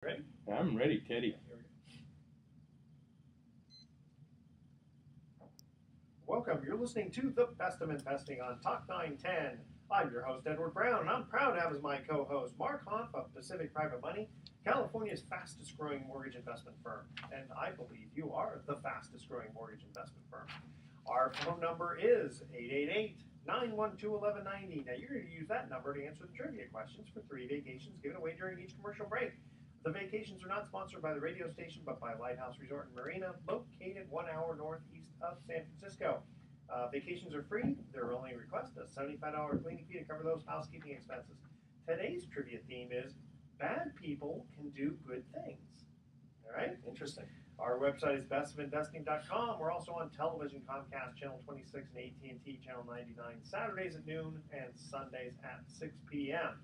Ready? I'm ready, Teddy. Here we go. Welcome. You're listening to The Best of Investing on Talk 910. I'm your host, Edward Brown, and I'm proud to have as my co-host Mark Hanf of Pacific Private Money, California's fastest growing mortgage investment firm. And I believe you are the fastest growing mortgage investment firm. Our phone number is 888-912-1190. Now, you're going to use that number to answer the trivia questions for 3 vacations given away during each commercial break. The vacations are not sponsored by the radio station, but by Lighthouse Resort and Marina, located 1 hour northeast of San Francisco. Vacations are free. Their only request is a $75 cleaning fee to cover those housekeeping expenses. Today's trivia theme is bad people can do good things. All right? Interesting. Our website is bestofinvesting.com. We're also on television, Comcast Channel 26 and AT&T Channel 99, Saturdays at noon and Sundays at 6 p.m.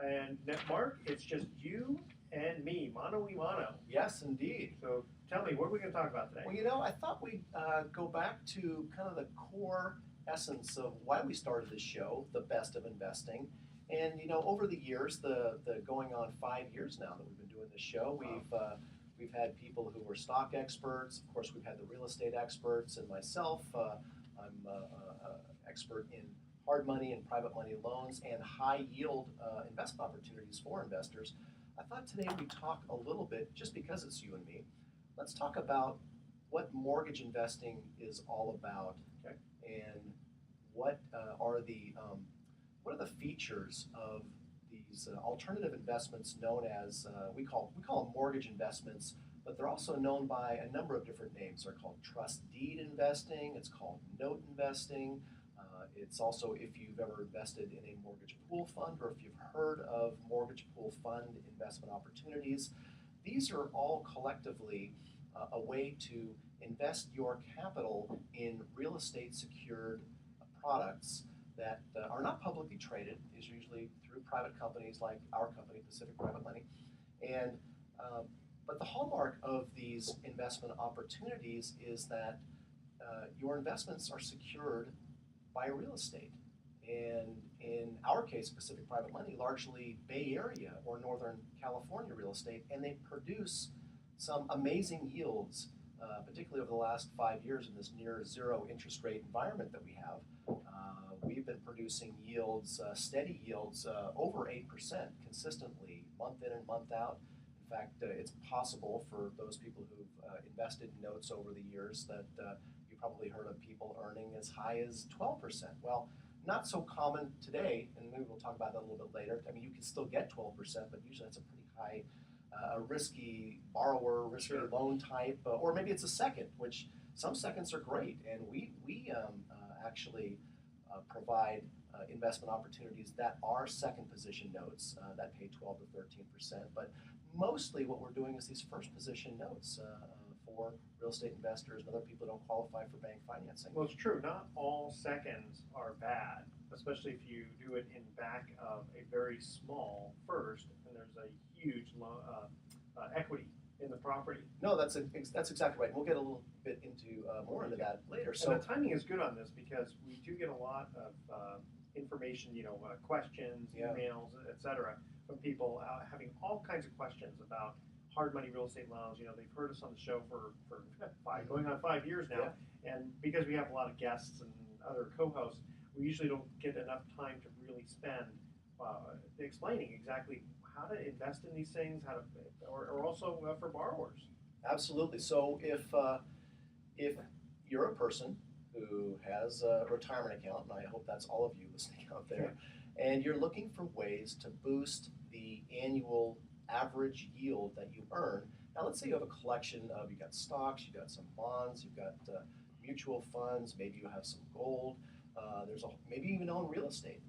And Mark, it's just you and me, mano y mano. Yes, indeed. So tell me, what are we going to talk about today? Well, I thought we'd go back to kind of the core essence of why we started this show, The Best of Investing. And, over the years, the going on 5 years now that we've been doing this show, we've had people who were stock experts. Of course, we've had the real estate experts and myself. I'm an expert in hard money and private money loans and high yield investment opportunities for investors. I thought today we'd talk a little bit, just because it's you and me, let's talk about what mortgage investing is all about, okay, and what are the features of these alternative investments known as we call them mortgage investments, but they're also known by a number of different names. They're called trust deed investing. It's called note investing. It's also, if you've ever invested in a mortgage pool fund or if you've heard of mortgage pool fund investment opportunities, these are all collectively a way to invest your capital in real estate secured products that are not publicly traded. These are usually through private companies like our company, Pacific Private Money. And but the hallmark of these investment opportunities is that your investments are secured by real estate. And in our case, Pacific Private Money, largely Bay Area or Northern California real estate, and they produce some amazing yields, particularly over the last 5 years in this near zero interest rate environment that we have. We've been producing yields, steady yields, over 8% consistently, month in and month out. In fact, it's possible for those people who've invested in notes over the years that you probably heard of people earning as high as 12%. Well, not so common today, and maybe we'll talk about that a little bit later. I mean, you can still get 12%, but usually that's a pretty high, risky borrower, risky Sure. loan type, or maybe it's a second, which some seconds are great, and we actually provide investment opportunities that are second position notes that pay 12 to 13%. But mostly what we're doing is these first position notes for real estate investors and other people who don't qualify for bank financing. Well, it's true. Not all seconds are bad, especially if you do it in back of a very small first, and there's a huge equity in the property. No, that's exactly right. We'll get a little bit into more into that later. So And the timing is good on this because we do get a lot of information, questions, Yeah. emails, etc., from people having all kinds of questions about hard money real estate loans. They've heard us on the show for going on 5 years now, and because we have a lot of guests and other co-hosts, we usually don't get enough time to really spend explaining exactly how to invest in these things, or also for borrowers. Absolutely. So if you're a person who has a retirement account, and I hope that's all of you listening out there, and you're looking for ways to boost the annual average yield that you earn. Now, let's say you have a collection of, you've got stocks, you've got some bonds, you've got mutual funds, maybe you have some gold, maybe you even own real estate.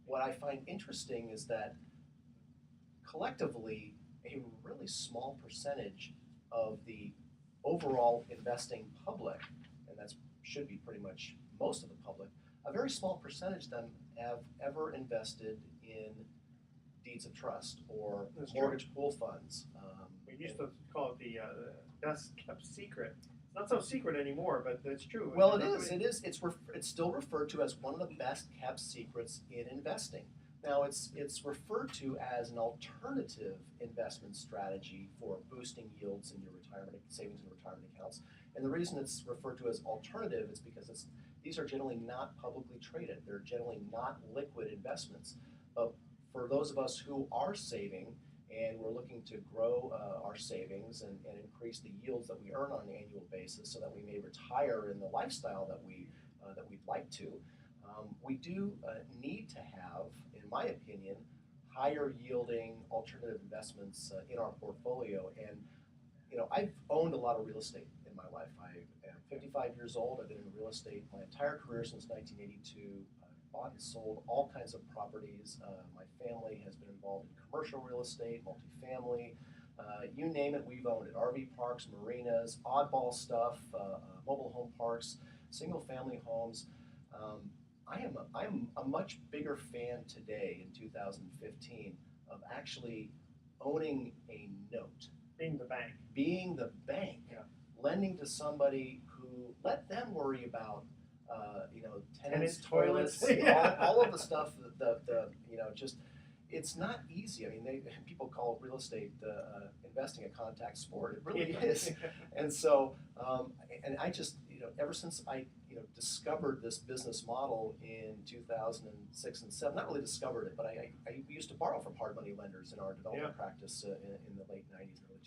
What I find interesting is that collectively, a really small percentage of the overall investing public, and that should be pretty much most of the public, a very small percentage of them have ever invested in deeds of trust or That's mortgage pool funds. We used to call it the best kept secret. It's not so secret anymore, but it's true. Well, it is. It's still referred to as one of the best kept secrets in investing. Now, it's referred to as an alternative investment strategy for boosting yields in your retirement savings and retirement accounts. And the reason it's referred to as alternative is because these are generally not publicly traded. They're generally not liquid investments. But for those of us who are saving and we're looking to grow our savings and increase the yields that we earn on an annual basis so that we may retire in the lifestyle that we'd like to, we do need to have, in my opinion, higher yielding alternative investments in our portfolio. And I've owned a lot of real estate in my life. I am 55 years old. I've been in real estate my entire career since 1982. Bought and sold all kinds of properties. My family has been involved in commercial real estate, multifamily, you name it, we've owned it. RV parks, marinas, oddball stuff, mobile home parks, single family homes. I'm a much bigger fan today in 2015 of actually owning a note. Being the bank. Being the bank. Yeah. Lending to somebody who, let them worry about tenants, toilets, all of the stuff, just, it's not easy. I mean, people call real estate investing a contact sport. It really is. And so, and I just, ever since I, discovered this business model in 2006 and 7, not really discovered it, but I used to borrow from hard money lenders in our development practice in the late 90s and early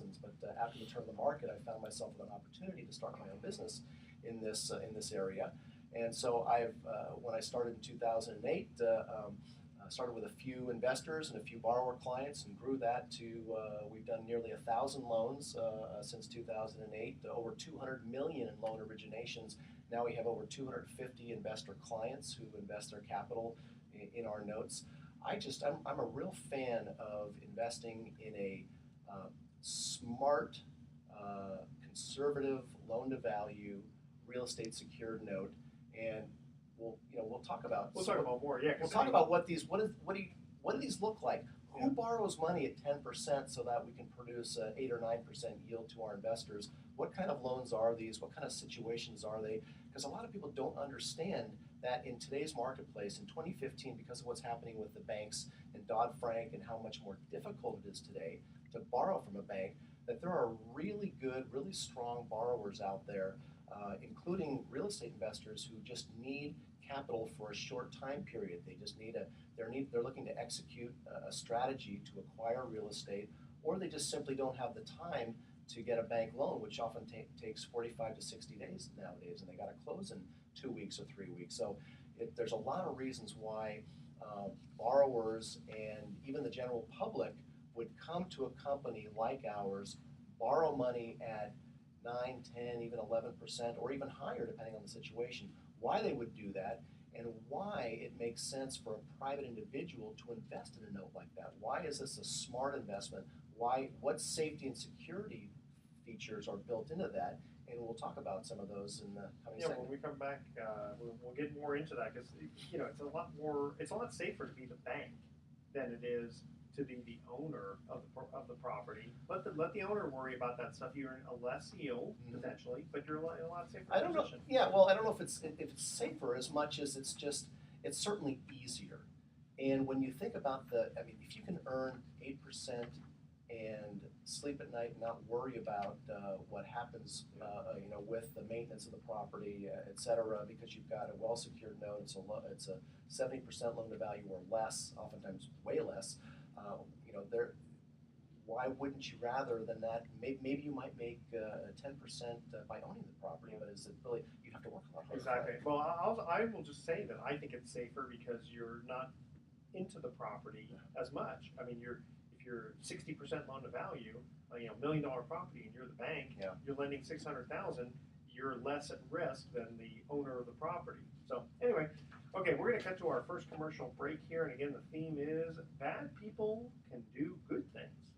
2000s. But after the turn of the market, I found myself with an opportunity to start my own business in this area. And so when I started in 2008, started with a few investors and a few borrower clients and grew that to, we've done nearly 1,000 loans since 2008, over 200 million in loan originations. Now we have over 250 investor clients who invest their capital in our notes. I'm a real fan of investing in a smart, conservative loan-to-value real estate secured note, and we'll talk about. We'll talk about more. Yeah. We'll talk about what do these look like? Who borrows money at 10% so that we can produce an 8 or 9% yield to our investors? What kind of loans are these? What kind of situations are they? Because a lot of people don't understand that in today's marketplace, in 2015, because of what's happening with the banks and Dodd-Frank and how much more difficult it is today to borrow from a bank, that there are really good, really strong borrowers out there, including real estate investors who just need capital for a short time period. They just they're looking to execute a strategy to acquire real estate, or they just simply don't have the time to get a bank loan, which often takes 45 to 60 days nowadays, and they got to close in 2 weeks or 3 weeks. So there's a lot of reasons why borrowers and even the general public would come to a company like ours, borrow money at 9, 10, even 11%, or even higher depending on the situation, why they would do that, and why it makes sense for a private individual to invest in a note like that. Why is this a smart investment? What safety and security features are built into that? And we'll talk about some of those in the coming segment. When we come back, we'll get more into that because it's a lot safer to be the bank than it is to be the owner of the property. Let the owner worry about that stuff. You earn a less yield potentially, but you're in a lot safer I don't position. know. Yeah, well, I don't know if it's safer as much as it's certainly easier. And when you think about if you can earn 8% and sleep at night and not worry about what happens, with the maintenance of the property, et cetera, because you've got a well-secured note, it's a 70% loan to value or less, oftentimes way less. Why wouldn't you rather than that? Maybe you might make 10% by owning the property, but is it really? You'd have to work a lot harder. Exactly. Well, I will just say that I think it's safer because you're not into the property as much. I mean, if you're 60% loan to value, $1 million property, and you're the bank, you're lending $600,000, you're less at risk than the owner of the property. So anyway. Okay, we're going to cut to our first commercial break here, and again, the theme is bad people can do good things.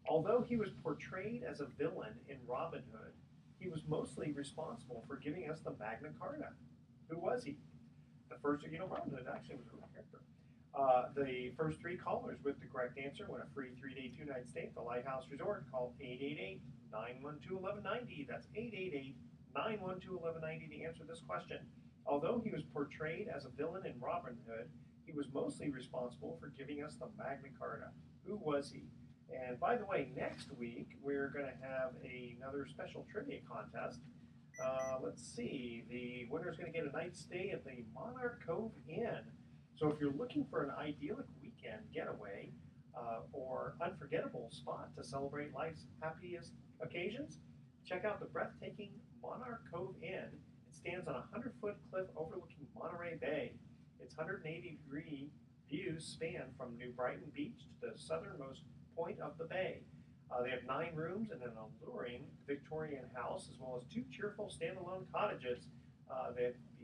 Although he was portrayed as a villain in Robin Hood, he was mostly responsible for giving us the Magna Carta. Who was he? The first, Robin Hood actually was a real character. The first 3 callers with the correct answer win a free 3-day 2-night stay at the Lighthouse Resort. Call 888-912-1190. That's 888-912-1190 to answer this question. Although he was portrayed as a villain in Robin Hood, he was mostly responsible for giving us the Magna Carta. Who was he? And by the way, next week we're going to have another special trivia contest. Let's see, the winner's going to get a night's stay at the Monarch Cove Inn. So if you're looking for an idyllic weekend getaway or unforgettable spot to celebrate life's happiest occasions, check out the breathtaking Monarch Cove Inn. It stands on a 100-foot cliff overlooking Monterey Bay. Its 180-degree views span from New Brighton Beach to the southernmost point of the bay. They have 9 rooms and an alluring Victorian house, as well as 2 cheerful standalone cottages.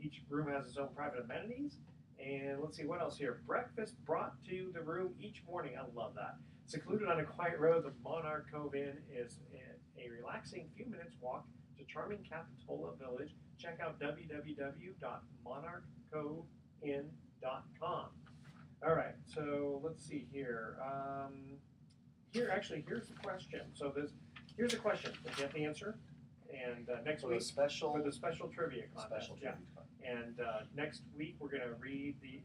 Each room has its own private amenities. And let's see what else here. Breakfast brought to the room each morning. I love that. Secluded on a quiet road, the Monarch Cove Inn is a relaxing few minutes walk to charming Capitola Village. Check out www.monarchcoveinn.com. All right, so let's see here. Here's the question. So here's a question. We'll get the answer. And next For week, the special, for the special trivia contest. special Yeah. tribute contest. And next week, we're going to read the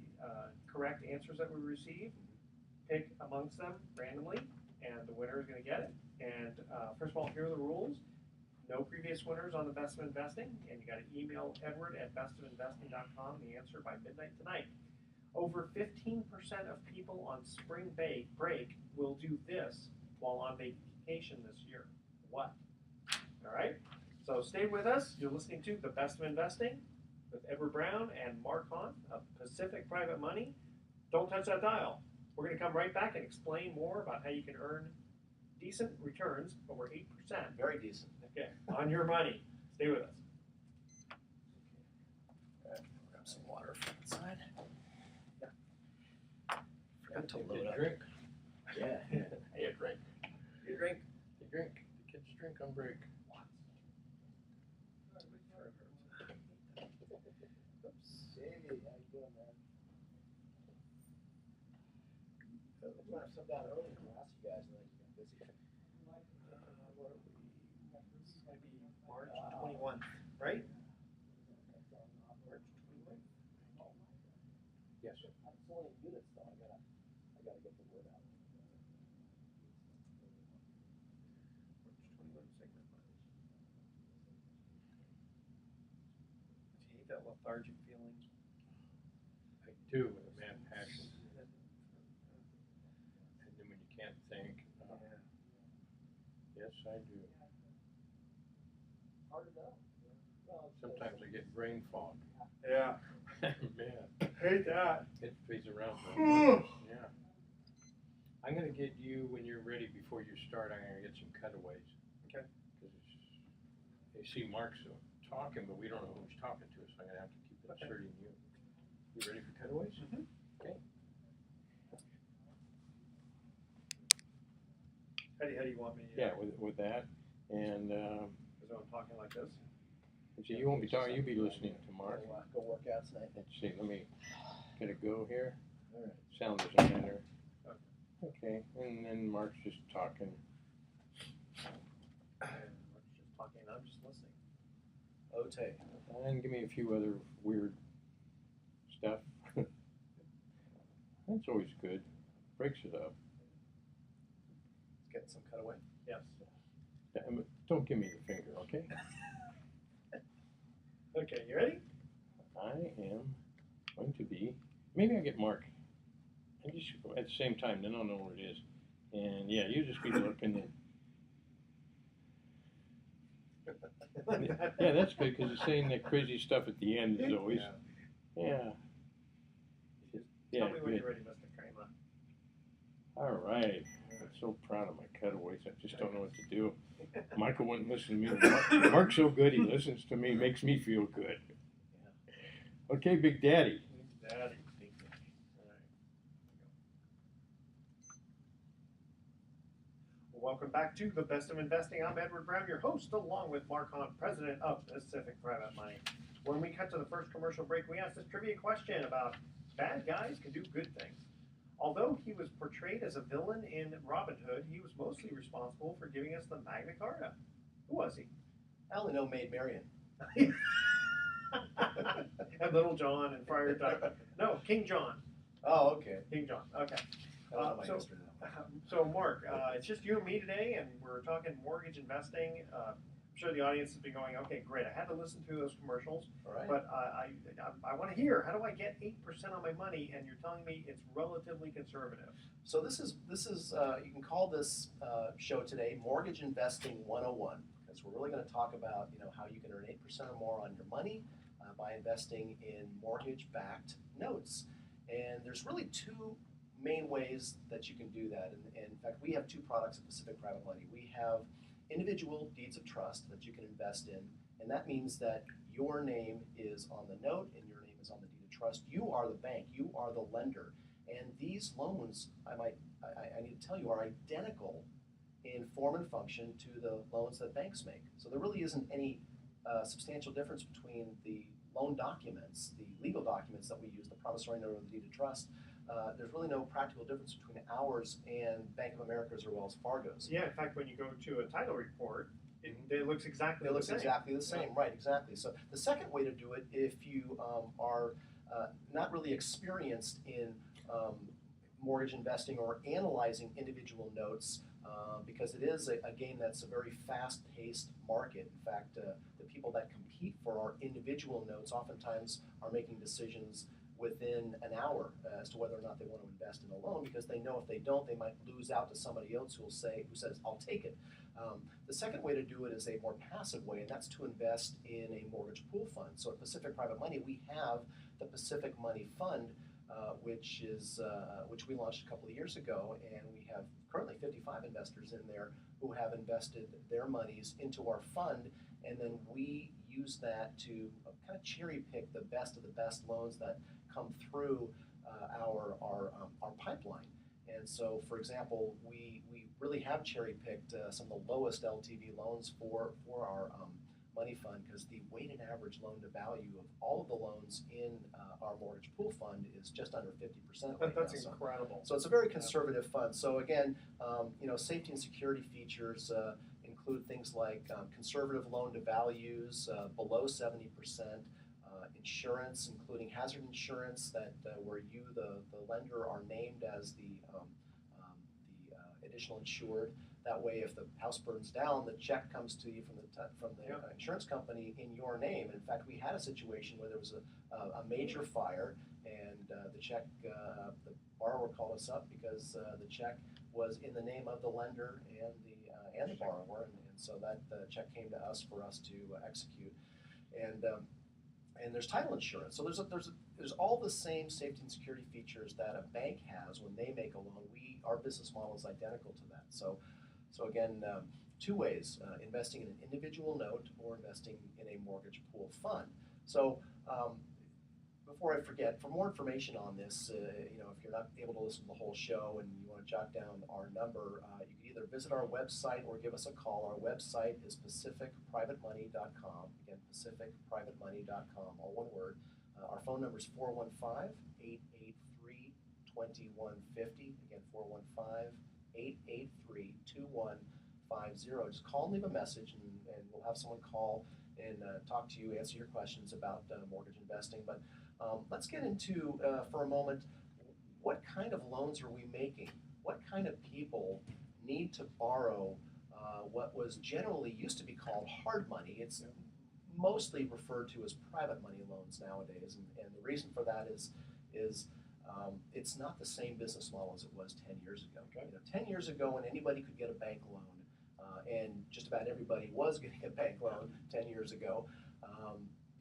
correct answers that we receive, pick amongst them randomly, and the winner is going to get it. And first of all, here are the rules. No previous winners on the Best of Investing, and you got to email edward@bestofinvesting.com the answer by midnight tonight. Over 15% of people on spring break will do this while on vacation this year. What? All right? So stay with us. You're listening to The Best of Investing with Edward Brown and Mark Hahn of Pacific Private Money. Don't touch that dial. We're going to come right back and explain more about how you can earn decent returns, over 8%. Very decent. Okay, on your money. Stay with us. Grab some water from inside. Forgot to Get load a up. drink. Yeah. Hey, a drink. You drink? You drink. The kids drink on break. Some down early and ask you guys, and then you got busy. What are we? This is going to be March 21st, right? March 21st. Yes. I'm selling units though. I gotta get the word out. March 21st, segment funds. Do you hate that lethargic feeling? I do with a mad passion. And then when you can't think, yes, I do. Hard enough. Well, Sometimes I get brain fog. Yeah. Man, Hate that. it fades around. Yeah. I'm gonna get you when you're ready. Before you start, I'm gonna get some cutaways. Okay. Because you see Mark's talking, but we don't know who's talking to us. So I'm gonna have to keep inserting you. You ready for cutaways? Mhm. Okay. How do you want me? Yeah, with that, and Because I'm talking like this. see, you won't be talking. You'll be listening to Mark. Go work out tonight. Let's see. Let me get a go here. All right. Sound doesn't matter. Okay, and then Mark's just talking. And Mark's just talking, I'm just listening. Ote. And give me a few other weird stuff. That's always good. Breaks it up. Let's get some cutaway. Yes. Don't give me the finger, okay? Okay, you ready? I am going to be. Maybe I get Mark. I just at the same time, then I'll know what it is. And yeah, you just be looking. Yeah, that's good because it's saying that crazy stuff at the end is always. Yeah. Yeah, Tell me when good. you're ready, Mr. Kramer. All right. I'm so proud of my cutaways. I just don't know what to do. Michael wouldn't listen to me. Mark's so good, he listens to me, makes me feel good. Okay, Big Daddy. Daddy. Well, welcome back to The Best of Investing. I'm Edward Brown, your host, along with Mark Hahn, president of Pacific Private Money. When we cut to the first commercial break, we asked this trivia question about bad guys can do good things. Although he was portrayed as a villain in Robin Hood, he was mostly responsible for giving us the Magna Carta. Who was he? I only know Maid Marian. And Little John and Friar Tuck. No, King John. Oh, okay. King John. Okay. That was on my So- history now. So, Mark, it's just you and me today, and we're talking mortgage investing. I'm sure the audience has been going, okay, great. I had to listen to those commercials, All right. but I want to hear, how do I get 8% on my money? And you're telling me it's relatively conservative. So this is you can call this show today Mortgage Investing 101, because we're really going to talk about how you can earn 8% or more on your money by investing in mortgage-backed notes. And there's really two main ways that you can do that. And in fact, we have two products at Pacific Private Money. We have individual deeds of trust that you can invest in, and that means that your name is on the note and your name is on the deed of trust. You are the bank, you are the lender, and these loans, I need to tell you, are identical in form and function to the loans that banks make. So there really isn't any substantial difference between the loan documents, the legal documents that we use, the promissory note or the deed of trust. There's really no practical difference between ours and Bank of America's or Wells Fargo's. Yeah, in fact, when you go to a title report, it looks exactly It looks the same. exactly the same, right? Exactly. So the second way to do it, if you are not really experienced in mortgage investing or analyzing individual notes, because it is a game that's a very fast-paced market. In fact, the people that compete for our individual notes oftentimes are making decisions within an hour as to whether or not they want to invest in a loan, because they know if they don't, they might lose out to somebody else who says, I'll take it. The second way to do it is a more passive way, and that's to invest in a mortgage pool fund. So at Pacific Private Money, we have the Pacific Money Fund, which we launched a couple of years ago, and we have currently 55 investors in there who have invested their monies into our fund, and then we use that to kind of cherry pick the best of the best loans that come through our pipeline. And so, for example, we really have cherry picked some of the lowest LTV loans for our money fund, because the weighted average loan to value of all of the loans in our mortgage pool fund is just under 50% right That's now. incredible. So it's a very conservative fund. So again, safety and security features include things like conservative loan to values below 70%, insurance, including hazard insurance that where you, the lender, are named as the additional insured. That way, if the house burns down, the check comes to you from the insurance company in your name. In fact, we had a situation where there was a major fire, and the borrower called us up because the check was in the name of the lender and the borrower, and so that check came to us for us to execute. And there's title insurance. So there's all the same safety and security features that a bank has when they make a loan. Our business model is identical to that. So again, two ways: investing in an individual note or investing in a mortgage pool fund. So before I forget, for more information on this, if you're not able to listen to the whole show and you want to jot down our number, you can either visit our website or give us a call. Our website is pacificprivatemoney.com. Again, pacificprivatemoney.com, all one word. Our phone number is 415-883-2150. Again, 415-883-2150. Just call and leave a message, and we'll have someone call and talk to you, answer your questions about mortgage investing. But let's get into, for a moment, what kind of loans are we making? What kind of people need to borrow what was generally used to be called hard money? It's mostly referred to as private money loans nowadays, and the reason for that is it's not the same business model as it was 10 years ago. Okay. 10 years ago, when anybody could get a bank loan, and just about everybody was getting a bank loan 10 years ago,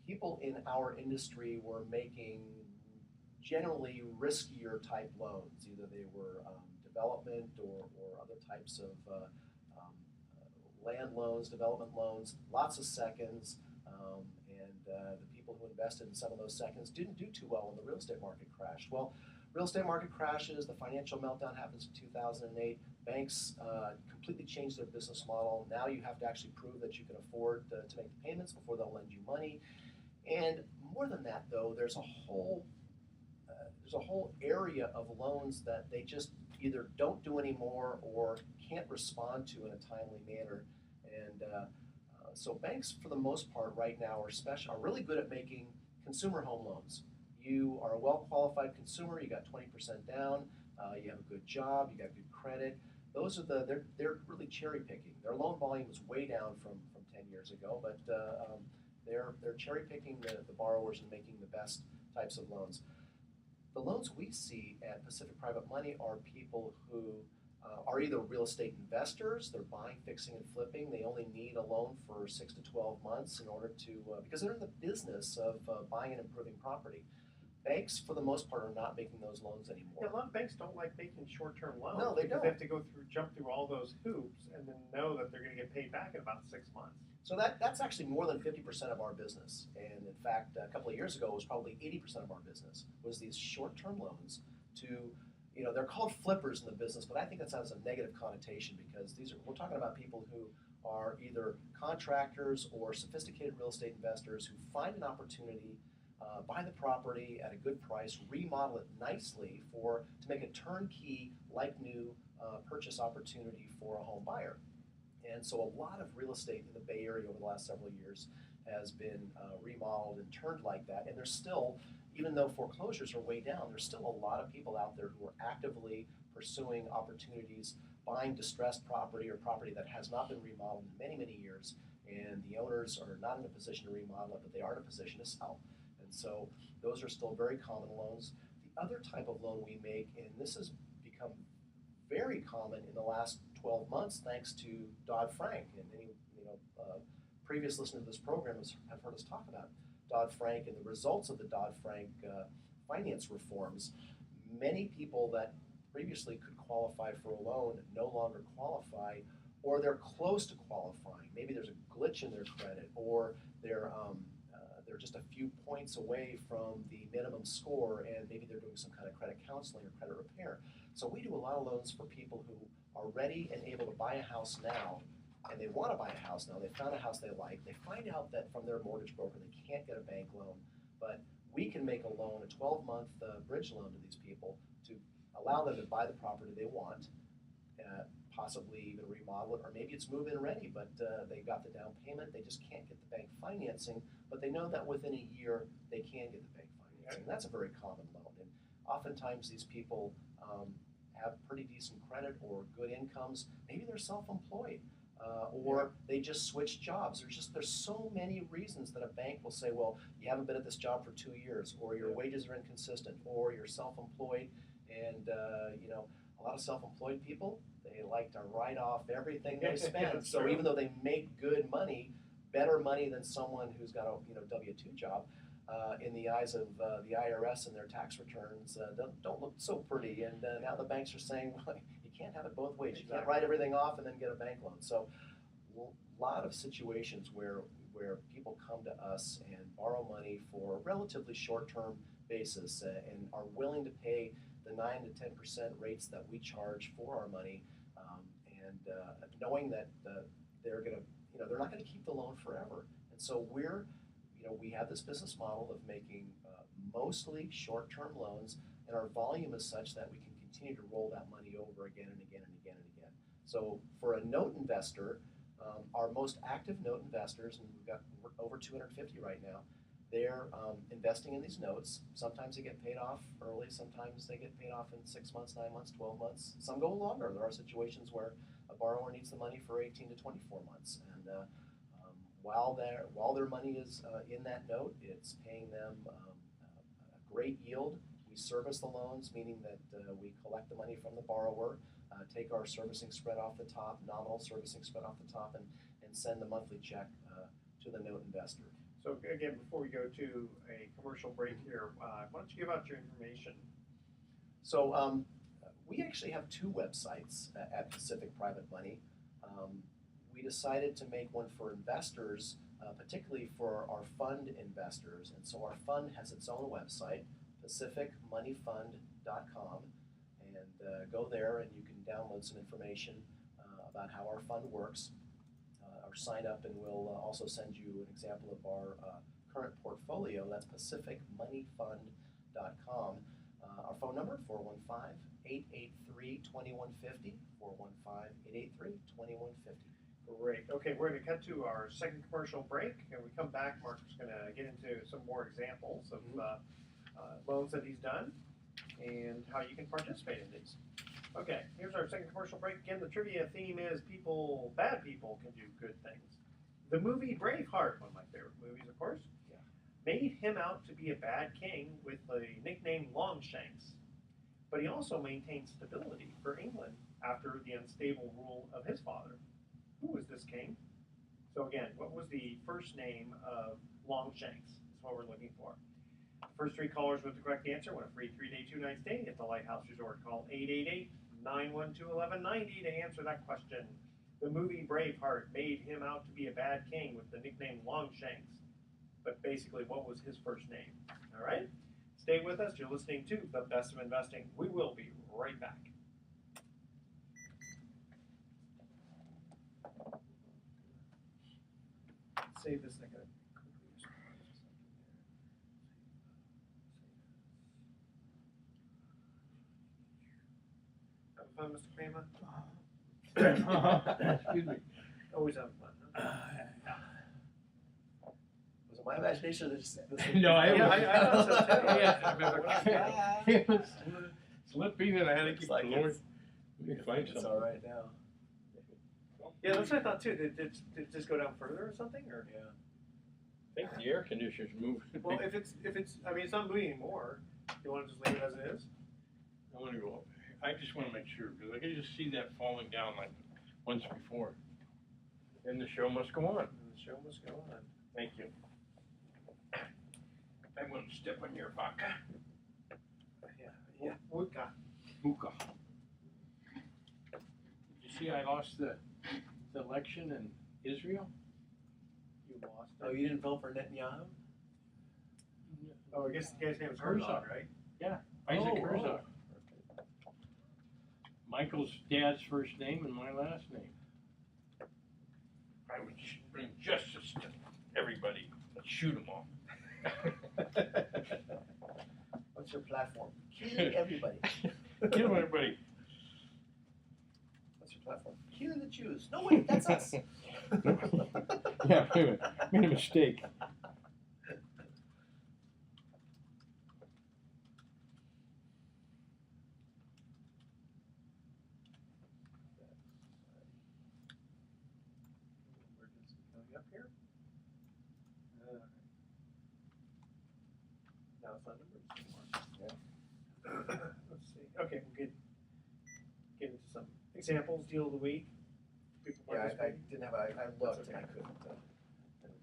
people in our industry were making generally riskier type loans. Either they were development or other types of land loans, development loans, lots of seconds, and the people who invested in some of those seconds didn't do too well when the real estate market crashed. Well, real estate market crashes, the financial meltdown happens in 2008, banks completely changed their business model. Now you have to actually prove that you can afford to make the payments before they'll lend you money. And more than that, though, there's a whole area of loans that they just either don't do anymore or can't respond to in a timely manner. And so banks, for the most part, right now are really good at making consumer home loans. you are a well-qualified consumer, you got 20% down, you have a good job, you got good credit. Those are they're really cherry picking. Their loan volume is way down from 10 years ago, but they're cherry picking the borrowers and making the best types of loans. The loans we see at Pacific Private Money are people who are either real estate investors, they're buying, fixing, and flipping. They only need a loan for 6 to 12 months in order to, because they're in the business of buying and improving property. Banks, for the most part, are not making those loans anymore. Yeah, a lot of banks don't like making short-term loans. No, they because don't. They have to jump through all those hoops and then know that they're going to get paid back in about 6 months. So that's actually more than 50% of our business. And in fact, a couple of years ago, it was probably 80% of our business was these short-term loans to, they're called flippers in the business, but I think that has a negative connotation because we're talking about people who are either contractors or sophisticated real estate investors who find an opportunity, buy the property at a good price, remodel it nicely to make a turnkey, like new purchase opportunity for a home buyer. And so a lot of real estate in the Bay Area over the last several years has been remodeled and turned like that. And there's still, even though foreclosures are way down, there's still a lot of people out there who are actively pursuing opportunities, buying distressed property or property that has not been remodeled in many, many years. And the owners are not in a position to remodel it, but they are in a position to sell. And so those are still very common loans. The other type of loan we make, and this has become very common in the last 12 months thanks to Dodd-Frank. And any previous listener to this program have heard us talk about Dodd-Frank and the results of the Dodd-Frank finance reforms. Many people that previously could qualify for a loan no longer qualify, or they're close to qualifying. Maybe there's a glitch in their credit, or they're just a few points away from the minimum score, and maybe they're doing some kind of credit counseling or credit repair. So we do a lot of loans for people who are ready and able to buy a house now, and they want to buy a house now. They found a house they like. They find out that from their mortgage broker they can't get a bank loan, but we can make a loan, a 12-month bridge loan to these people to allow them to buy the property they want, possibly even remodel it, or maybe it's move-in ready, but they got the down payment, they just can't get the bank financing, but they know that within a year they can get the bank financing. And that's a very common loan. And oftentimes these people have pretty decent credit or good incomes. Maybe they're self-employed, or they just switch jobs. There's so many reasons that a bank will say, well, you haven't been at this job for 2 years, or your wages are inconsistent, or you're self-employed, and a lot of self-employed people, they like to write off everything they spend. So true. even though they make good money, better money than someone who's got a W-2 job, in the eyes of the IRS and their tax returns, don't look so pretty. And now the banks are saying, well, you can't have it both ways. You can't write everything off and then get a bank loan. So a lot of situations where people come to us and borrow money for a relatively short-term basis and are willing to pay the 9 to 10% rates that we charge for our money, and knowing that they're not going to keep the loan forever. And so we have this business model of making mostly short-term loans, and our volume is such that we can continue to roll that money over again and again and again and again. So for a note investor, our most active note investors, and we've got over 250 right now, they're investing in these notes. Sometimes they get paid off early, sometimes they get paid off in 6 months, 9 months, 12 months. Some go longer. There are situations where a borrower needs the money for 18 to 24 months. And while their money is in that note, it's paying them a great yield. We service the loans, meaning that we collect the money from the borrower, take our servicing spread off the top, nominal servicing spread off the top, and send the monthly check to the note investor. So again, before we go to a commercial break here, why don't you give out your information? So we actually have 2 websites at Pacific Private Money. We decided to make one for investors, particularly for our fund investors. And so our fund has its own website, pacificmoneyfund.com. And go there and you can download some information about how our fund works. Or sign up, and we'll also send you an example of our current portfolio. That's pacificmoneyfund.com. Our phone number, 415-883-2150, 415-883-2150. Great. Okay, we're going to cut to our second commercial break, and we come back. Mark's going to get into some more examples of loans that he's done and how you can participate in these. Okay, here's our second commercial break. Again, the trivia theme is bad people can do good things. The movie Braveheart, one of my favorite movies, of course, made him out to be a bad king with the nickname Longshanks. But he also maintained stability for England after the unstable rule of his father. Who was this king? So again, what was the first name of Longshanks? That's what we're looking for. First three callers with the correct answer win a free 3-day, 2-night stay at the Lighthouse Resort. Call 888-912-1190 to answer that question. The movie Braveheart made him out to be a bad king with the nickname Longshanks. But basically, what was his first name? All right? Stay with us. You're listening to The Best of Investing. We will be right back. Save this. I gotta quickly respond to something there. Have fun, Mr. Crema. Excuse me. Always having fun. Huh? Was it my imagination that just No, I thought so too. Yeah. It was slipping and I had to Looks keep like going. it's- Let me find It's something. all right now. Yeah, that's what I thought too. Did it just go down further or something? Or Yeah. I think the air conditioner's moving. well, if it's I mean it's not moving anymore. You want to just leave it as it is? I want to go. I just want to make sure because I can just see that falling down like once before. Then the show must go on. And the show must go on. Thank you. I'm going to step on your vodka. Yeah. Wodka. Hookah. You see, I lost the election in Israel. You lost. Oh, you didn't vote for Netanyahu? Oh, I guess the guy's name was Herzog. Herzog, right? Isaac Oh, Herzog. Michael's dad's first name and my last name. I would bring justice to everybody and shoot them all. What's your platform? Killing everybody. Kill everybody. What's your platform? Killing the Jews. No, wait, that's us. Yeah, wait a minute. Made a mistake. Emergency coming up here. Now it's not an emergency anymore. Let's see. Okay, we'll get into some examples. Deal of the week. People Yeah, I participating. didn't have. I looked and I couldn't.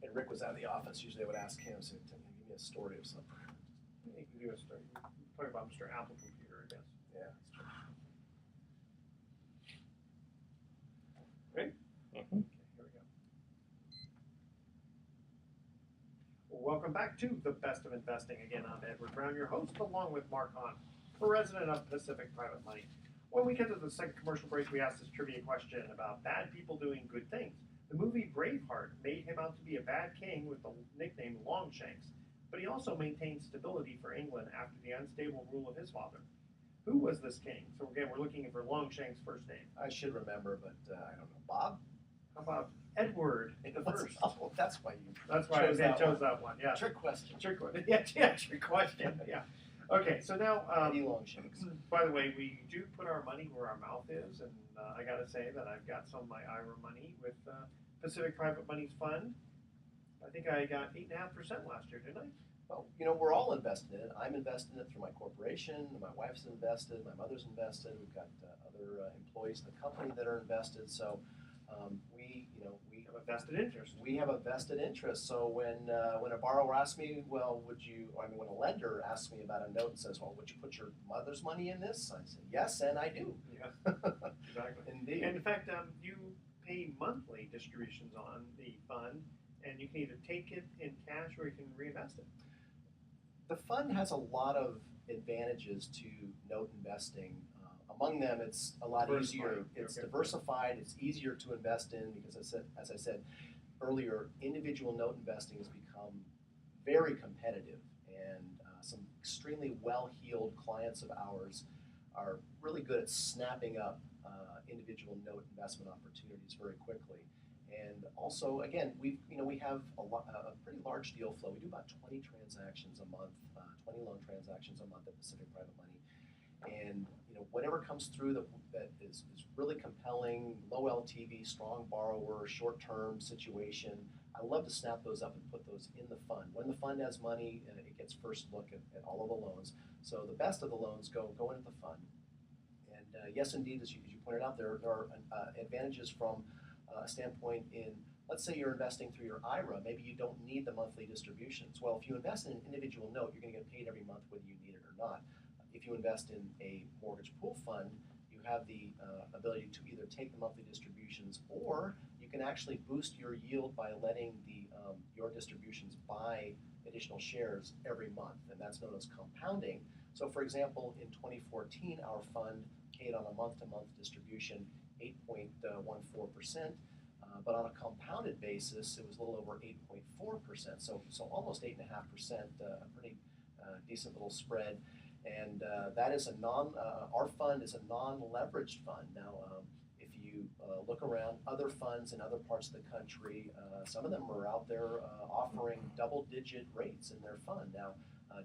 And Rick was out of the office. Usually, I would ask him, so give me a story of something. You can do a story. Talk about Mr. Apple Computer, I guess. Yeah, that's true. Okay, here we go. Well, welcome back to The Best of Investing. Again, I'm Edward Brown, your host, along with Mark Hahn, president of Pacific Private Money. When we get to the second commercial break, we asked this trivia question about bad people doing good things. The movie Braveheart made him out to be a bad king with the nickname Longshanks, but he also maintained stability for England after the unstable rule of his father. Who was this king? So again, we're looking for Longshanks' first name. I should remember, but I don't know. Bob? How about Edward the first? Oh, that's why you. That's why I chose that one. Yeah. Trick question. Trick question. Yeah, trick question. Yeah. Okay, so now, Eddie Longshanks. by the way, we do put our money where our mouth is, and I got to say that I've got some of my IRA money with Pacific Private Money's fund. I think I got 8.5% last year, didn't I? Well, we're all invested in it. I'm invested in it through my corporation. My wife's invested. My mother's invested. We've got other employees in the company that are invested. So we Have a vested interest. we have a vested interest. So when a borrower asks me, well, when a lender asks me about a note and says, well, would you put your mother's money in this? I say, yes, and I do. Yeah, exactly. Indeed. And in fact, you pay monthly distributions on the fund, and you can either take it in cash or you can reinvest it. The fund has a lot of advantages to note investing. Among them, it's a lot easier. Diversified. It's Okay. diversified. It's easier to invest in because, as I said earlier, individual note investing has become very competitive, and some extremely well-heeled clients of ours are really good at snapping up individual note investment opportunities very quickly. And also, again, we have a pretty large deal flow. We do about 20 transactions a month, 20 loan transactions a month at Pacific Private Money. And whatever comes through that is really compelling, low LTV, strong borrower, short-term situation, I love to snap those up and put those in the fund. When the fund has money, it gets first look at all of the loans. So the best of the loans go into the fund. And yes, indeed, as you pointed out, there are advantages from a standpoint in, let's say you're investing through your IRA, maybe you don't need the monthly distributions. Well, if you invest in an individual note, you're going to get paid every month whether you need it or not. If you invest in a mortgage pool fund, you have the ability to either take the monthly distributions, or you can actually boost your yield by letting your distributions buy additional shares every month, and that's known as compounding. So for example, in 2014, our fund paid on a month-to-month distribution 8.14%, but on a compounded basis, it was a little over 8.4%, so almost 8.5%, a pretty decent little spread. And that is our fund is a non-leveraged fund. Now, if you look around other funds in other parts of the country, some of them are out there offering double-digit rates in their fund. Now,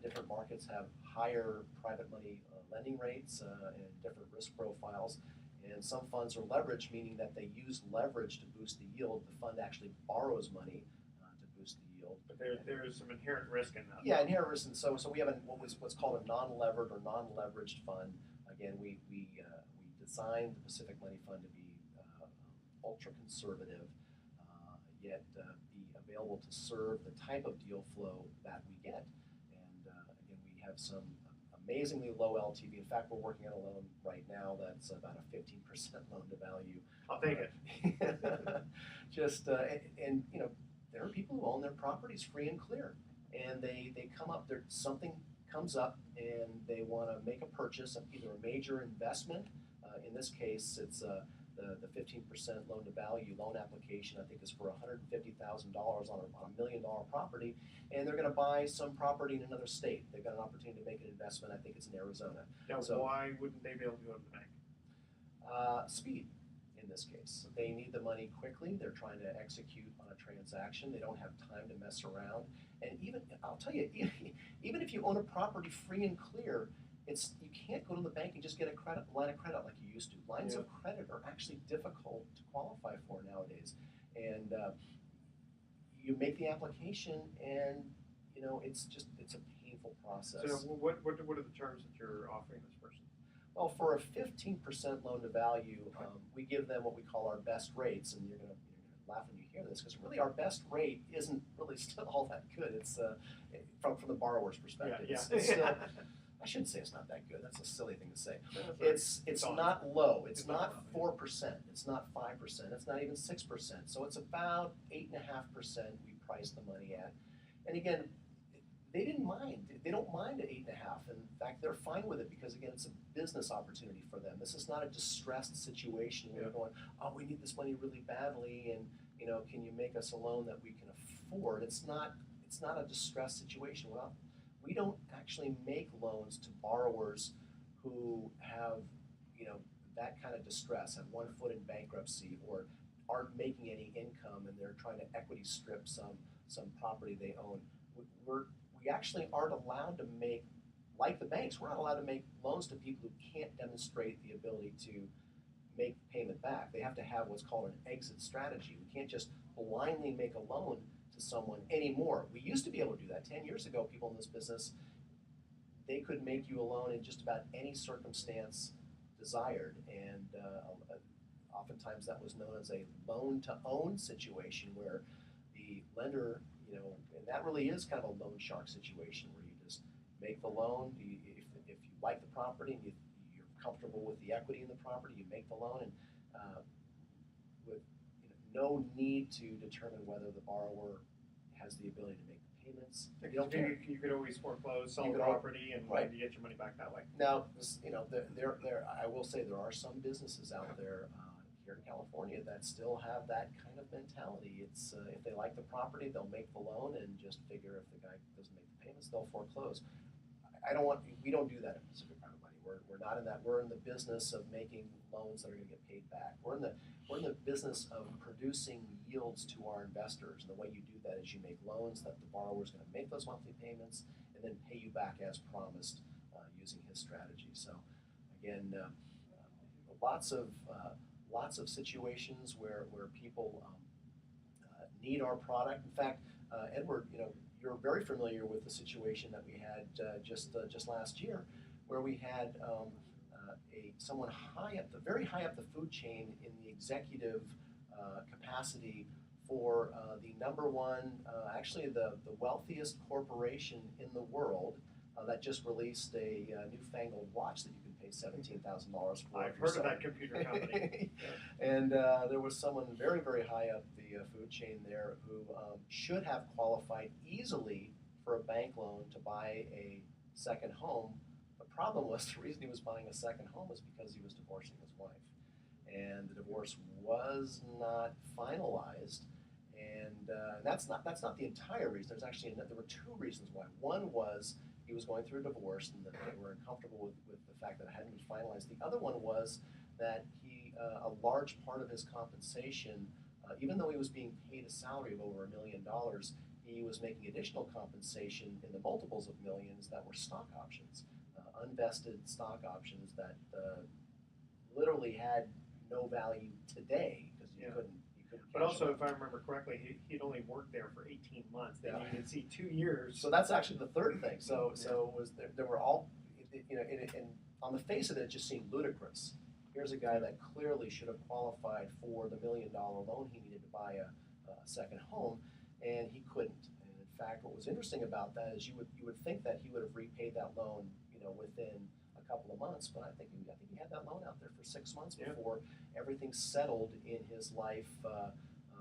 different markets have higher private money lending rates and different risk profiles. And some funds are leveraged, meaning that they use leverage to boost the yield. The fund actually borrows money to boost the yield. But there is some inherent risk in that. Yeah, inherent risk. And so we have what's called a non-levered or non-leveraged fund. Again, we designed the Pacific Money Fund to be ultra conservative, yet be available to serve the type of deal flow that we get. And again, we have some amazingly low LTV. In fact, we're working on a loan right now that's about a 15% loan to value. I'll take it. Just and there are people who own their properties free and clear, and they come up there. Something comes up, and they want to make a purchase of either a major investment. In this case, it's the 15% loan to value loan application. I think is for $150,000 on a $1 million property, and they're going to buy some property in another state. They've got an opportunity to make an investment. I think it's in Arizona. Now, So, why wouldn't they be able to go to the bank? Speed. In this case, they need the money quickly. They're trying to execute on a transaction. They don't have time to mess around. And even, I'll tell you, even if you own a property free and clear, you can't go to the bank and just get a line of credit like you used to. Lines of credit are actually difficult to qualify for nowadays. And you make the application, and it's a painful process. So what are the terms that you're offering this person? Well, for a 15% loan to value, we give them what we call our best rates, and you're gonna laugh when you hear this, because really our best rate isn't really still all that good. It's from the borrower's perspective. Yeah. It's still, I shouldn't say it's not that good. That's a silly thing to say. It's not low. It's not 4%. It's not 5%. It's not even 6%. So it's about 8.5% we price the money at. And again, they didn't mind. They don't mind at 8.5. In fact, they're fine with it because, again, it's a business opportunity for them. This is not a distressed situation where they're going, oh, we need this money really badly, and can you make us a loan that we can afford? It's not a distressed situation. Well, we don't actually make loans to borrowers who have that kind of distress, have one foot in bankruptcy, or aren't making any income, and they're trying to equity strip some property they own. We actually aren't allowed to make, like the banks, we're not allowed to make loans to people who can't demonstrate the ability to make payment back. They have to have what's called an exit strategy. We can't just blindly make a loan to someone anymore. We used to be able to do that. 10 years ago, people in this business, they could make you a loan in just about any circumstance desired. And oftentimes that was known as a loan-to-own situation, where the lender, and that really is kind of a loan shark situation, where you just make the loan. If you like the property and you're comfortable with the equity in the property, you make the loan, and with no need to determine whether the borrower has the ability to make the payments. You could always foreclose, sell the property, and you get your money back that way. Now, I will say there are some businesses out there here in California that still have that kind of mentality. It's if they like the property, they'll make the loan and just figure if the guy doesn't make the payments, they'll foreclose. We don't do that at Pacific Private Money. We're not in that. We're in the business of making loans that are going to get paid back. We're in the business of producing yields to our investors. And the way you do that is you make loans that the borrower is going to make those monthly payments and then pay you back as promised using his strategy. So again, lots of situations where people need our product. In fact, Edward, you're very familiar with the situation that we had just last year, where we had someone very high up the food chain in the executive capacity for the number one, actually the wealthiest corporation in the world that just released a newfangled watch that you can pay $17,000 for. I've heard of that computer company. And there was someone very, very high up the food chain there who should have qualified easily for a bank loan to buy a second home. The problem was the reason he was buying a second home was because he was divorcing his wife. And the divorce was not finalized. And that's not the entire reason. There were two reasons why. One was he was going through a divorce and that they were uncomfortable with the fact that it hadn't been finalized. The other one was that a large part of his compensation, even though he was being paid a salary of over $1 million, he was making additional compensation in the multiples of millions that were stock options, unvested stock options that literally had no value today because you couldn't. But also, if I remember correctly, he'd only worked there for 18 months. Then you could see 2 years. So that's actually the third thing. So was there were all, and on the face of it, it just seemed ludicrous. Here's a guy that clearly should have qualified for the $1 million loan he needed to buy a second home, and he couldn't. And in fact, what was interesting about that is you would think that he would have repaid that loan, within a couple of months. But I think he had that loan out there for 6 months before everything settled in his life.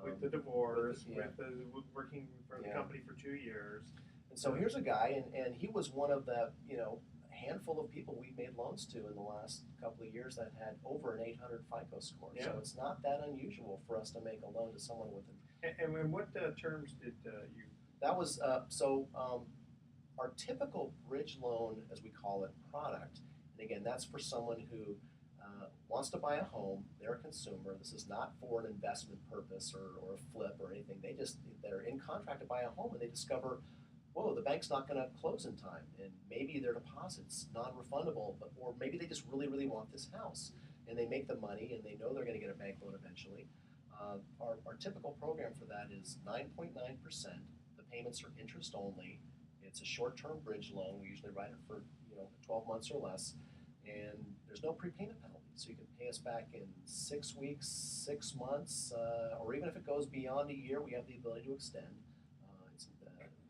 With the divorce, with working for the company for 2 years. And so here's a guy, and he was one of the handful of people we've made loans to in the last couple of years that had over an 800 FICO score. Yeah. So it's not that unusual for us to make a loan to someone with an. And what terms did you? That was our typical bridge loan, as we call it, product. And again, that's for someone who wants to buy a home. They're a consumer. This is not for an investment purpose or a flip or anything. They're in contract to buy a home, and they discover, whoa, the bank's not going to close in time, and maybe their deposit's non-refundable, or maybe they just really, really want this house, and they make the money, and they know they're going to get a bank loan eventually. Our typical program for that is 9.9%. The payments are interest only. It's a short-term bridge loan. We usually write it for 12 months or less, and there's no prepayment penalty. So you can pay us back in 6 weeks, 6 months, or even if it goes beyond a year, we have the ability to extend.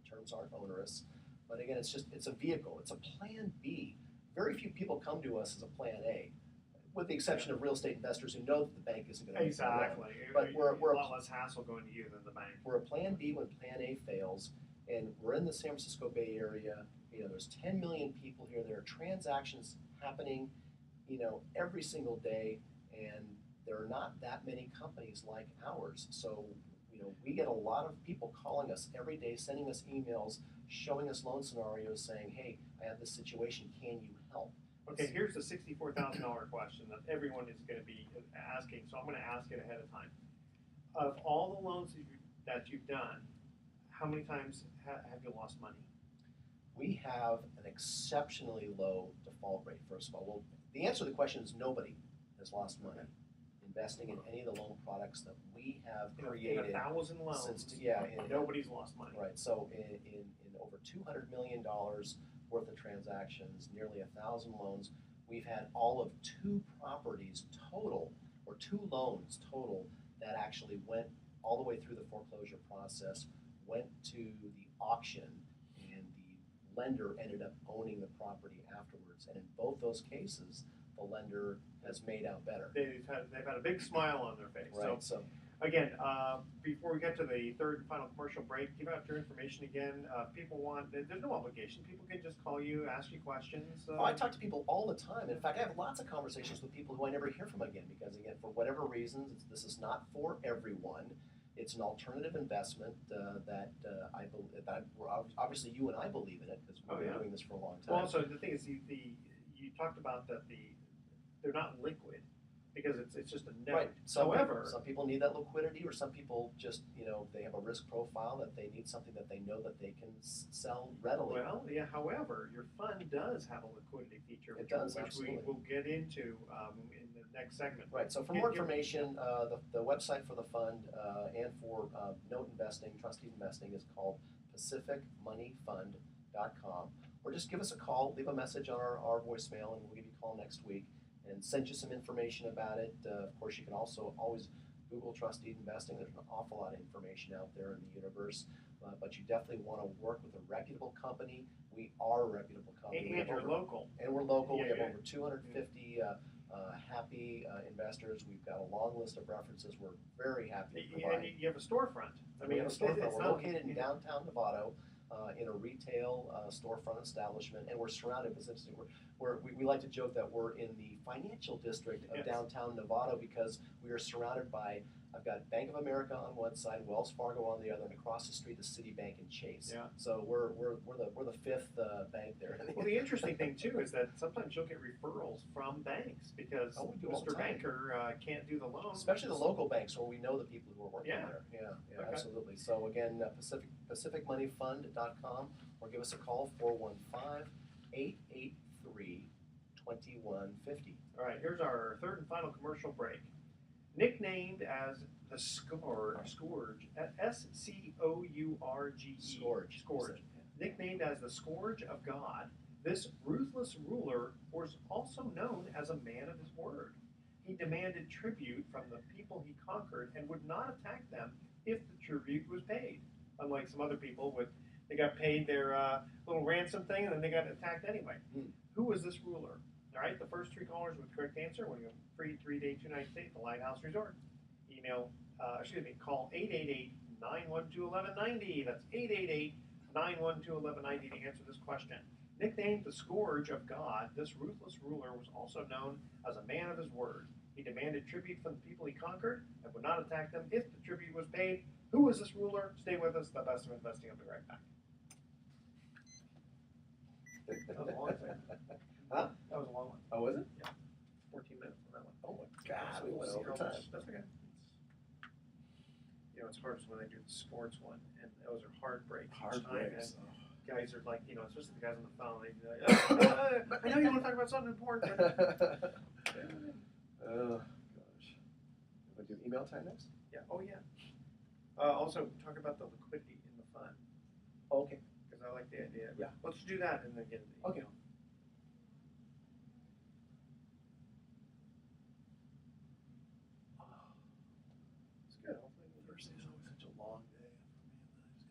Terms aren't onerous, but again, it's a vehicle. It's a plan B. Very few people come to us as a plan A, with the exception of real estate investors who know that the bank isn't going to Exactly. But we're a lot less hassle going to you than the bank. We're a plan B when plan A fails, and we're in the San Francisco Bay Area. There's 10 million people here. There are transactions happening, every single day, and there are not that many companies like ours. So, we get a lot of people calling us every day, sending us emails, showing us loan scenarios, saying, "Hey, I have this situation. Can you help?" Okay, here's the $64,000 question that everyone is going to be asking. So I'm going to ask it ahead of time. Of all the loans that you've done, how many times have you lost money? We have an exceptionally low default rate, first of all. Well, the answer to the question is nobody has lost money investing in any of the loan products that we have created. In 1,000 loans, nobody's lost money. Right, so in over $200 million worth of transactions, nearly 1,000 loans, we've had all of 2 properties total, or 2 loans total, that actually went all the way through the foreclosure process, went to the auction, and the lender ended up owning the property afterwards. And in both those cases, the lender has made out better. They've had a big smile on their face. Right. So again, before we get to the third and final commercial break, give out your information again. People there's no obligation. People can just call you, ask you questions. I talk to people all the time. In fact, I have lots of conversations with people who I never hear from again because, again, for whatever reasons, this is not for everyone. It's an alternative investment that I believe that obviously you and I believe in it because we've been doing this for a long time. Well, also the thing is, you talked about that they're not liquid because it's just a note. Right. However, Some people need that liquidity, or some people just, they have a risk profile that they need something that they know that they can sell readily. well, yeah. However, your fund does have a liquidity feature, It does, which we absolutely. will get into in the next segment. Right. So for Give- more give- information, the website for the fund and for note investing, trustee investing is called pacificmoneyfund.com. Or just give us a call, leave a message on our voicemail, and we'll give you a call next week and send you some information about it. Of course, you can also always Google trustee investing. There's an awful lot of information out there in the universe, but you definitely want to work with a reputable company. We are a reputable company. We And have you're local. And we're local. Yeah, We have yeah. over 250 happy investors. We've got a long list of references. We're very happy to And provide. you have a storefront. I We mean, have a storefront. it's We're not- located in downtown Novato in a retail storefront establishment, and we're surrounded. We like to joke that we're in the financial district of Yes. downtown Novato because we are surrounded by. I've got Bank of America on one side, Wells Fargo on the other, and across the street, the Citibank and Chase. Yeah. So we're the fifth bank there. Well, the interesting thing too is that sometimes you'll get referrals from banks because Oh, we do all the Mr. time. Banker can't do the loan. Especially the local banks where we know the people who are working Yeah. there. Yeah, Okay. absolutely. So again, pacificmoneyfund.com or give us a call, 415-883-2150. All right, here's our third and final commercial break. Nicknamed as the Scourge, S-C-O-U-R-G-E. Scourge. Nicknamed as the Scourge of God, this ruthless ruler was also known as a man of his word. He demanded tribute from the people he conquered and would not attack them if the tribute was paid. Unlike some other people, they got paid their little ransom thing and then they got attacked anyway. Who was this ruler? All right, the first three callers with correct answer will get a free 3-day 2-night stay at the Lighthouse Resort. Call 888-912-1190. That's 888-912-1190 to answer this question. Nicknamed the Scourge of God, this ruthless ruler was also known as a man of his word. He demanded tribute from the people he conquered and would not attack them if the tribute was paid. Who was this ruler? Stay with us. The Best of Investing. I'll be right back. That was a long thing. Huh? That was a long one. Oh, was it? 14 minutes on that one. Oh my God, we We'll went see over how time. much- That's okay. It's hardest when they do the sports one, and those are hard breaks. each time, breaks. and guys are like, especially the guys on the phone. They're like, I know you want to talk about something important. But Oh gosh. Want to do email time next? yeah. Oh yeah. Also, talk about the liquidity in the fund Okay. because I like the idea. Yeah. Let's do that and then get into the Okay. email. It's good. Hopefully we'll Thursday's always such a long day for me, and then I just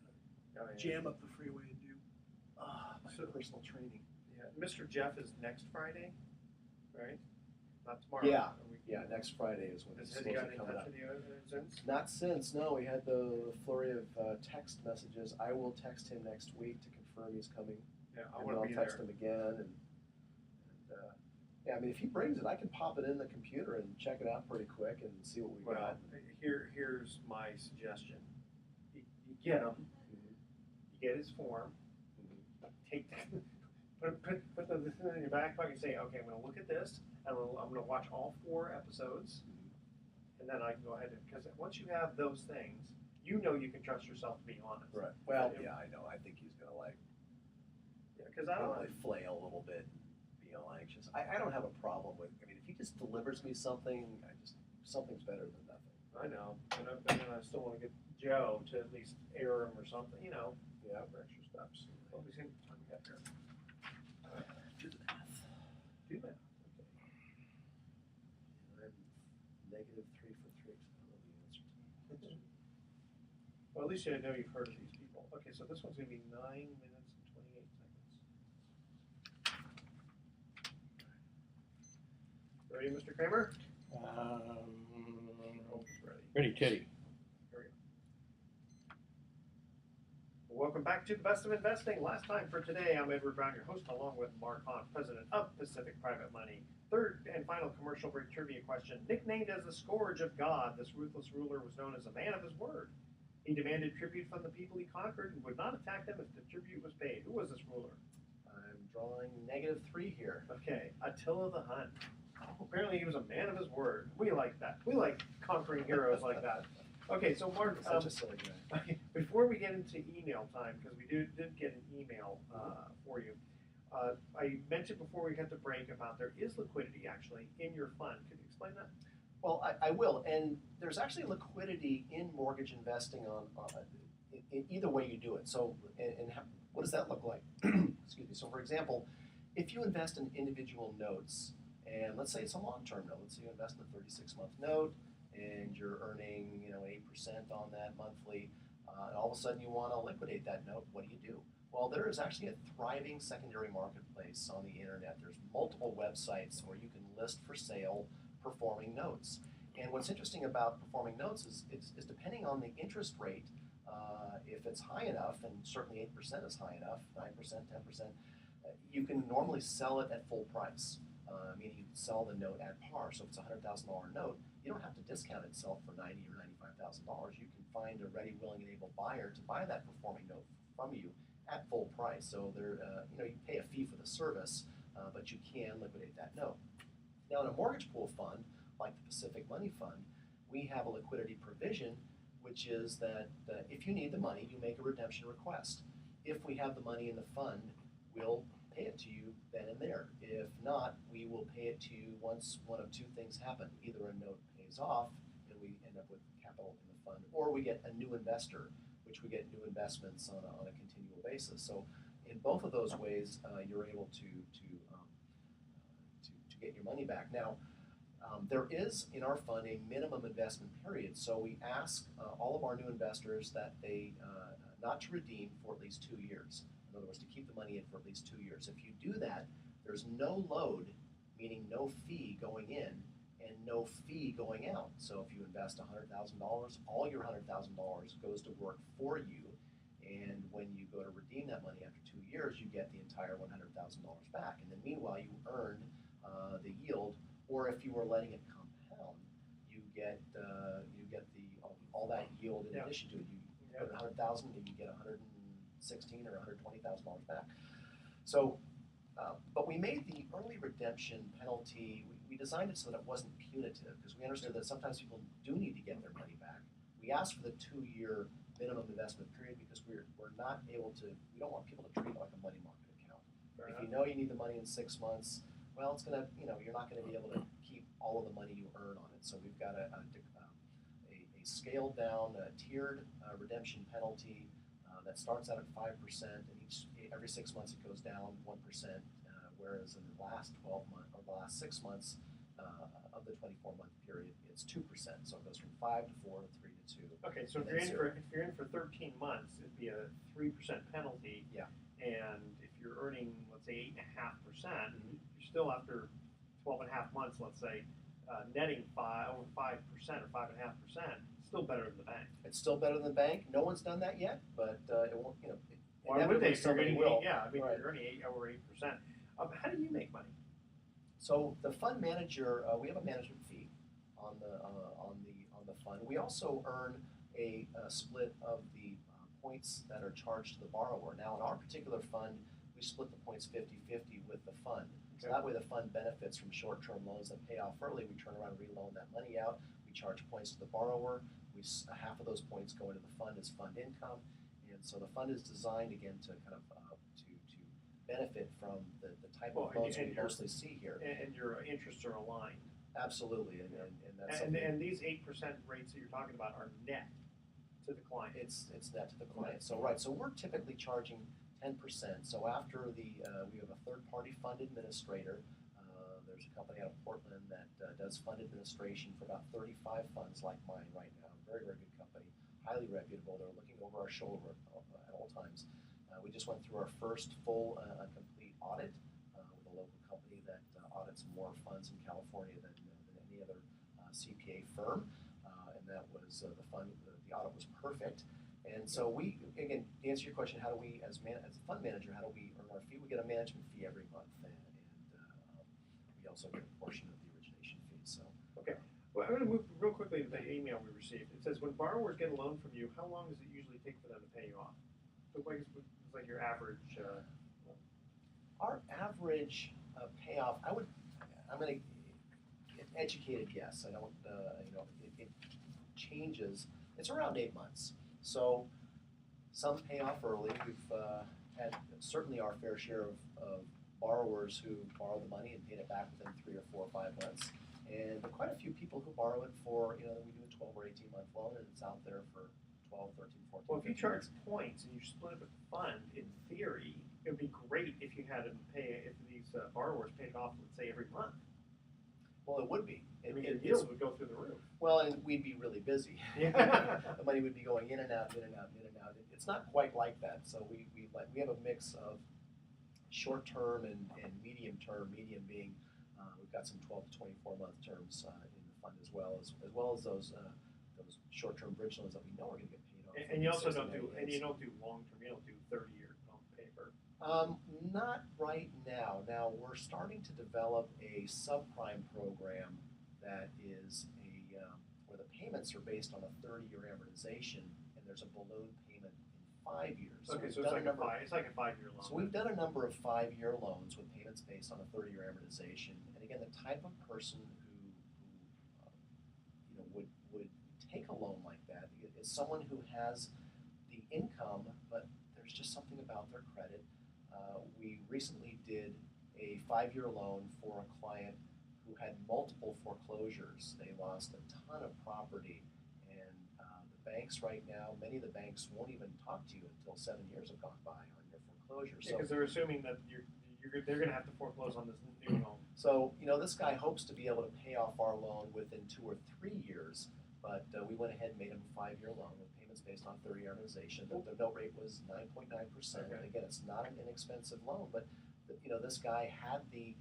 gotta Oh, yeah. jam up the freeway and do my So- personal training. Yeah. Mr. Jeff is next Friday, right? Not tomorrow. Yeah. Are we- Yeah, next Friday is when it's Has supposed he to gotten in come touch out. with you since? Not since, no. We had the flurry of text messages. I will text him next week to confirm he's coming. Yeah, I And want I'll to be text there. him again. And yeah, I mean, if he brings it, I can pop it in the computer and check it out pretty quick and see what we Well, got. here's my suggestion. You get him, Mhm. you get his form, take put the thing in your back pocket and say, okay, I'm going to look at this, and I'm going to watch all 4 episodes, and then I can go ahead and, because once you have those things, you can trust yourself to be honest. Right. Well, Yeah. yeah, I know. I think he's gonna Because I don't probably flail a little bit, be all anxious. I don't have a problem with. I mean, if he just delivers me something, something's better than nothing. I know, but then I still want to get Joe to at least air him or something, Yeah. for extra steps. What was the time we got there? Do the math. Do that. I'm -3 for 3. 'Cause I don't know the answer to that. Well, at least you know you've heard of these people. Okay, so this one's going to be 9 minutes and 28 seconds. Ready, Mr. Kramer? Almost ready. Ready, Teddy. Welcome back to the Best of Investing. Last time for today, I'm Edward Brown, your host, along with Mark Hahn, president of Pacific Private Money. Third and final commercial break trivia question. Nicknamed as the Scourge of God, this ruthless ruler was known as a man of his word. He demanded tribute from the people he conquered and would not attack them if the tribute was paid. Who was this ruler? I'm drawing -3 here. Okay, Attila the Hun. Apparently he was a man of his word. We like that. We like conquering heroes like that. Okay, so Mark, Such a silly guy. okay, before we get into email time, because we did get an email for you, I mentioned before we got the break about there is liquidity actually in your fund. Could you explain that? Well, I will, and there's actually liquidity in mortgage investing in either way you do it. So, what does that look like? Excuse me. So, for example, if you invest in individual notes, and let's say it's a long-term note, let's say you invest in a 36-month note, and you're earning 8% on that monthly, and all of a sudden you want to liquidate that note. What do? Well, there is actually a thriving secondary marketplace on the internet. There's multiple websites where you can list for sale performing notes. And what's interesting about performing notes is depending on the interest rate, if it's high enough, and certainly 8% is high enough, 9%, 10%, you can normally sell it at full price. Meaning you can sell the note at par. So if it's a $100,000 note, you don't have to discount itself for $90,000 or $95,000. You can find a ready, willing, and able buyer to buy that performing note from you at full price. So there, you pay a fee for the service, but you can liquidate that note. Now, in a mortgage pool fund like the Pacific Money Fund, we have a liquidity provision, which is that if you need the money, you make a redemption request. If we have the money in the fund, we'll pay it to you then and there. If not, we will pay it to you once one of two things happen. Either a note pays off and we end up with capital in the fund, or we get a new investor, which we get new investments on a continual basis. So in both of those ways, you're able to get your money back. Now, there is in our fund a minimum investment period. So we ask all of our new investors that they not to redeem for at least 2 years. In other words, to keep the money in for at least 2 years. If you do that, there's no load, meaning no fee going in and no fee going out. So if you invest $100,000, all your $100,000 goes to work for you. And when you go to redeem that money after 2 years, you get the entire $100,000 back. And then meanwhile, you earned the yield, or if you were letting it compound, you get all that yield in addition to it. You put $100,000 and you get $116,000 or $120,000 back. So, but we made the early redemption penalty. We designed it so that it wasn't punitive because we understood that sometimes people do need to get their money back. We asked for the 2-year minimum investment period because we're not able to. We don't want people to treat it like a money market account. If you know you need the money in 6 months, well, it's gonna, you're not going to be able to keep all of the money you earn on it. So we've got a scaled down, tiered redemption penalty that starts out at 5%, and every 6 months it goes down 1%. Whereas in the last 12 months or the last 6 months of the 24-month period, it's 2%. So it goes from 5 to 4 to 3 to 2. Okay, so if you're in for 13 months, it'd be a 3% penalty. Yeah. And if you're earning, let's say, 8.5%, you're still after 12 and a half months, let's say, netting over 5% or 5.5%. Still better than the bank. It's still better than the bank. No one's done that yet, but it won't. Why would they? Somebody will. Yeah, I mean, Right. you're earning over 8%. How do you make money? So the fund manager, we have a management fee on the fund. We also earn a split of the points that are charged to the borrower. Now, in our particular fund, we split the points 50-50 with the fund. So that way the fund benefits from short-term loans that pay off early. We turn around and reloan that money out. We charge points to the borrower. Half of those points go into the fund as fund income. And so the fund is designed, again, to kind of to benefit from the type of loans we mostly see here. And your interests are aligned. Absolutely, and that's and these 8% rates that you're talking about are net to the client. It's net to the client. So right, so we're typically charging 10%. So after we have a third-party fund administrator. There's a company out of Portland that does fund administration for about 35 funds like mine right now. Very, very good company, highly reputable. They're looking over our shoulder at all times. We just went through our first full complete audit with a local company that audits more funds in California than any other CPA firm, and that was the audit was perfect. And so we, again, to answer your question, how do we, as a fund manager, how do we earn our fee? We get a management fee every month, and we also get a portion of the origination fee. So okay. Well, I'm going to move real quickly to the email we received. It says, when borrowers get a loan from you, how long does it usually take for them to pay you off? So it's like your average. Our average payoff, I'm going to educated guess. I don't, it changes. It's around 8 months. So some pay off early. We've had certainly our fair share of borrowers who borrow the money and paid it back within 3 or 4 or 5 months. And quite a few people who borrow it for, we do a 12 or 18 month loan and it's out there for 12, 13, 14. Well, if you 15 charge months. points and you split it with the fund, in theory, it would be great if you had them pay, if these borrowers paid it off, let's say, every month. Well, it would be. I mean, It- your yield would go through the roof. Well, and we'd be really busy. Yeah. The money would be going in and out, in and out, in and out. It's not quite like that. So we have a mix of short term and medium term. Medium being we've got some 12 to 24 month terms in the fund as well as those short term bridge loans that we know are going to get paid off. And you also 60, don't do, 90 and days. you don't do long term. You don't do 30-year paper. Not right now. Now we're starting to develop a subprime program that is where the payments are based on a 30-year amortization, and there's a balloon payment in 5 years. Okay, we've so it's done like a 5-year loan. So we've done a number of 5-year loans with payments based on a 30-year amortization, and again, the type of person who would take a loan like that is someone who has the income, but there's just something about their credit. We recently did a 5-year loan for a client who had multiple foreclosures. They lost a ton of property, and the banks right now, many of the banks won't even talk to you until 7 years have gone by on your foreclosure. Because they're assuming that they're going to have to foreclose on this new home. So this guy hopes to be able to pay off our loan within 2 or 3 years, but we went ahead and made him a 5-year loan with payments based on 30-year amortization. The note rate was 9.9%. Okay. Again, it's not an inexpensive loan, but this guy had the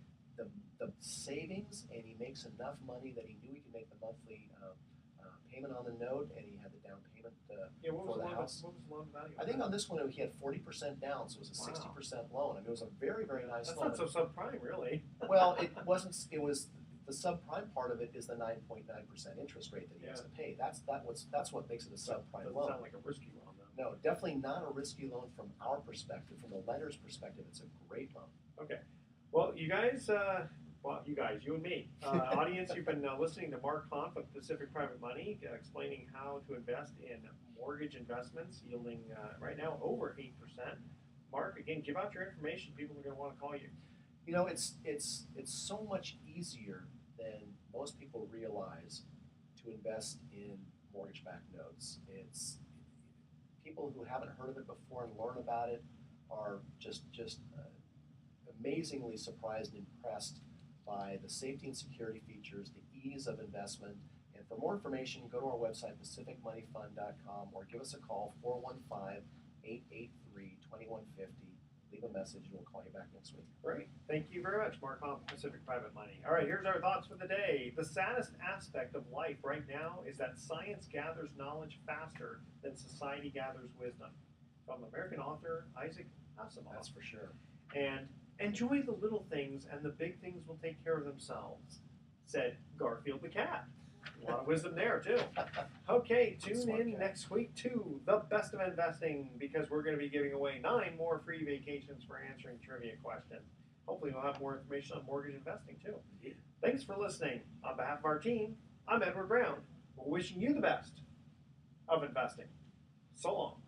savings, and he makes enough money that he knew he could make the monthly payment on the note, and he had the down payment Yeah, what was for the the house. loan value? I think on this one he had 40% down, so it was a Wow. 60% loan. I mean, it was a very, very nice That's loan. not so subprime, really. Well, it wasn't. It was the subprime part of it is the 9.9% interest rate that he has to pay. That's what makes it a subprime Doesn't loan. sound like a risky loan, though. No, definitely not a risky loan from our perspective. From the lender's perspective, it's a great loan. Okay. Well, you guys, you and me, audience, you've been listening to Mark Hanf of Pacific Private Money, explaining how to invest in mortgage investments yielding right now over 8%. Mark, again, give out your information. People are going to want to call you. It's so much easier than most people realize to invest in mortgage-backed notes. It's people who haven't heard of it before and learn about it are just amazingly surprised and impressed by the safety and security features, the ease of investment. And for more information, go to our website, pacificmoneyfund.com, or give us a call, 415-883-2150. Leave a message, and we'll call you back next week. Great. Thank you very much, Mark Hanf, Pacific Private Money. All right, here's our thoughts for the day. The saddest aspect of life right now is that science gathers knowledge faster than society gathers wisdom. From American author Isaac Asimov. That's for sure. And enjoy the little things, and the big things will take care of themselves, said Garfield the cat. A lot of wisdom there, too. Okay, tune Smart in cat. next week to The Best of Investing, because we're going to be giving away 9 more free vacations for answering trivia questions. Hopefully we'll have more information on mortgage investing, too. Thanks for listening. On behalf of our team, I'm Edward Brown. We're wishing you the best of investing. So long.